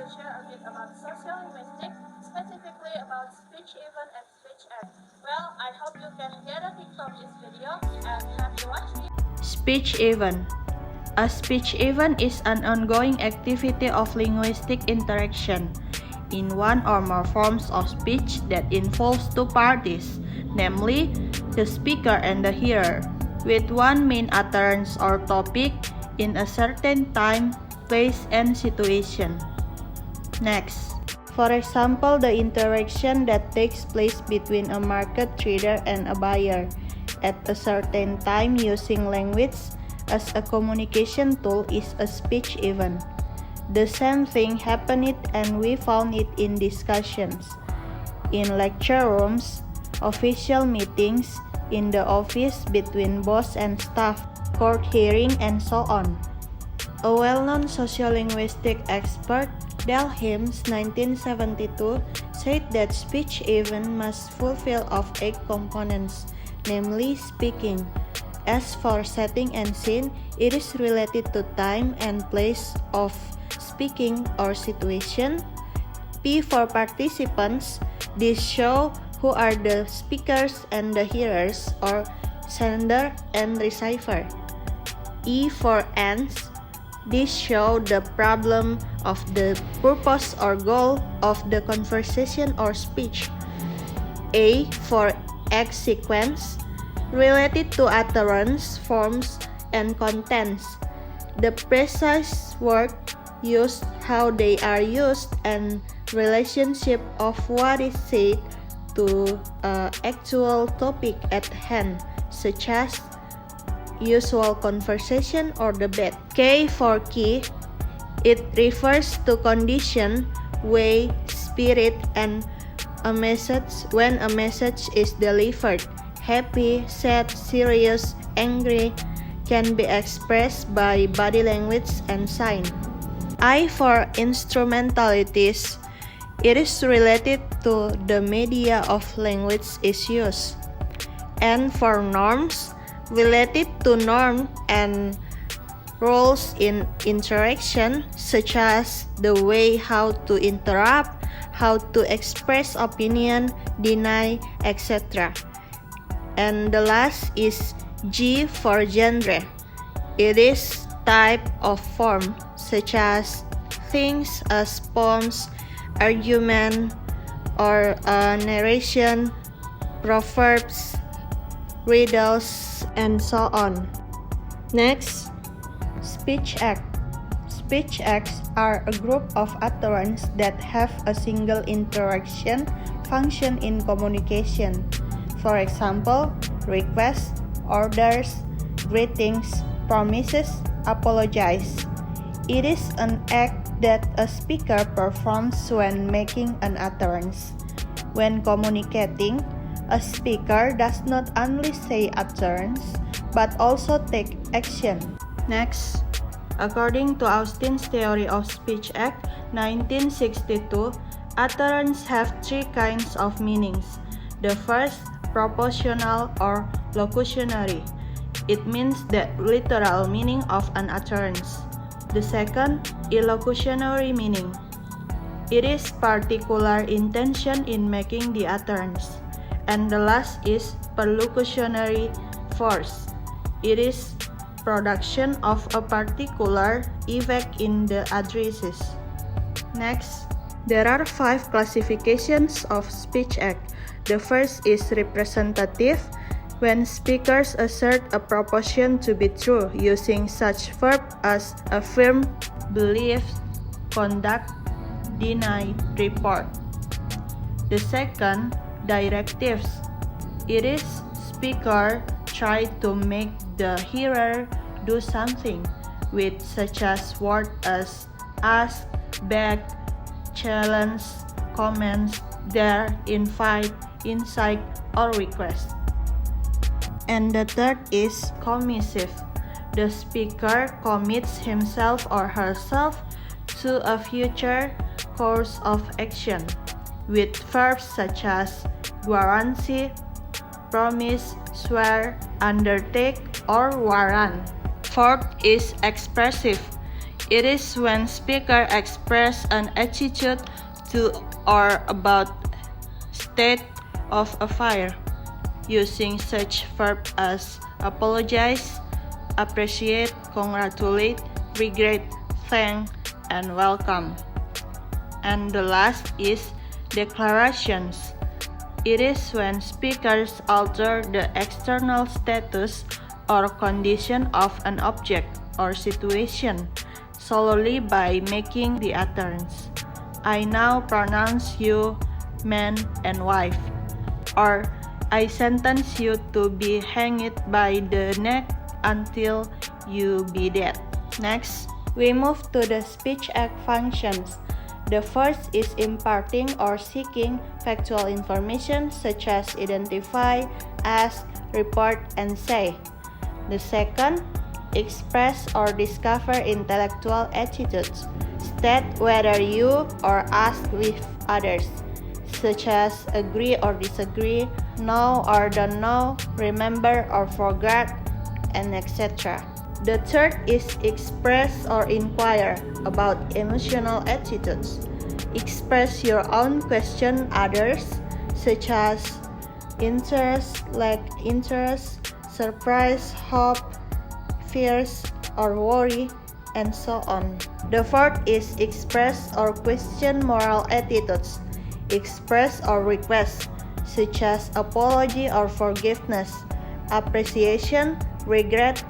share a bit about sociolinguistics, specifically about speech event and speech act. Well, I hope you can get a thing from this video, and have you watched it? Speech event. A speech event is an ongoing activity of linguistic interaction in one or more forms of speech that involves two parties, namely the speaker and the hearer, with one main utterance or topic in a certain time, place, and situation. Next, for example, the interaction that takes place between a market trader and a buyer at a certain time using language as a communication tool is a speech event. The same thing happened and we found it in discussions, in lecture rooms, official meetings, in the office between boss and staff, court hearing, and so on. A well-known sociolinguistic expert, M.Hum, 1972, said that speech event must fulfill of 8 components, namely speaking. As for setting and scene, it is related to time and place of speaking or situation. P for participants, this show who are the speakers and the hearers, or sender and receiver. E for ends, this show the problem of the purpose or goal of the conversation or speech. A for X sequence, related to utterance, forms, and contents. The precise word used, how they are used, and relationship of what is said to actual topic at hand, such as usual conversation or debate. K for key, it refers to condition, way, spirit, and a message when a message is delivered. Happy, sad, serious, angry can be expressed by body language and sign. I for instrumentalities, it is related to the media of language is used. N for norms, related to norm and rules in interaction, such as the way how to interrupt, how to express opinion, deny, etc. And the last is G for genre. It is type of form, such as things as poems, argument, or narration, proverbs, riddles, and so on. Next, speech act. Speech acts are a group of utterance that have a single interaction function in communication. For example, requests, orders, greetings, promises, apologize. It is an act that a speaker performs when making an utterance. When communicating, a speaker does not only say utterance, but also take action. Next, according to Austin's theory of speech act, 1962, utterance have 3 kinds of meanings. The first, propositional or locutionary. It means the literal meaning of an utterance. The second, illocutionary meaning. It is particular intention in making the utterance. And the last is perlocutionary force. It is production of a particular effect in the addresses. Next, there are 5 classifications of speech act. The first is representative, when speakers assert a proposition to be true using such verb as affirm, believe, conduct, deny, report. The second, directives. It is speaker try to make the hearer do something with such as words as ask, beg, challenge, comments, dare, invite, incite, or request. And the third is commissive. The speaker commits himself or herself to a future course of action with verbs such as guarantee, promise, swear, undertake, or warrant. Fourth is expressive. It is when speaker express an attitude to or about state of affairs, using such verbs as apologize, appreciate, congratulate, regret, thank, and welcome. And the last is declarations. It is when speakers alter the external status or condition of an object or situation solely by making the utterance, I now pronounce you man and wife, or I sentence you to be hanged by the neck until you be dead. Next, we move to the speech act functions. The first is imparting or seeking factual information such as identify, ask, report, and say. The second, express or discover intellectual attitudes. State whether you or ask with others, such as agree or disagree, know or don't know, remember or forgot, and etc. The third is express or inquire about emotional attitudes. Express your own question others, such as interest, lack interest, surprise, hope, fears, or worry, and so on. The fourth is express or question moral attitudes. Express or request, such as apology or forgiveness, appreciation, regret,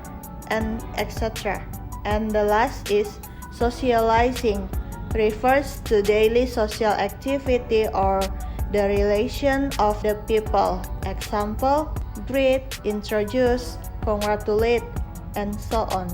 and etc. And the last is socializing, refers to daily social activity or the relation of the people. Example, greet, introduce, congratulate, and so on.